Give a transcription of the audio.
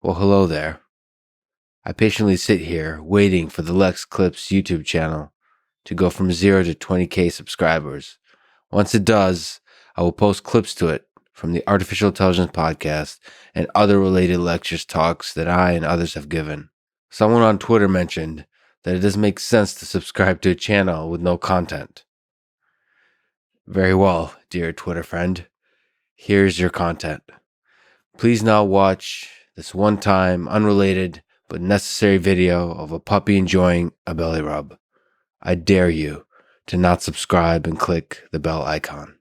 Well, hello there. I patiently sit here waiting for the Lex Clips YouTube channel to go from 0 to 20k subscribers. Once it does, I will post clips to it from the Artificial Intelligence podcast and other related lectures talks that I and others have given. Someone on Twitter mentioned that it doesn't make sense to subscribe to a channel with no content. Very well, dear Twitter friend. Here's your content. Please now watch this one-time, unrelated, but necessary video of a puppy enjoying a belly rub. I dare you to not subscribe and click the bell icon.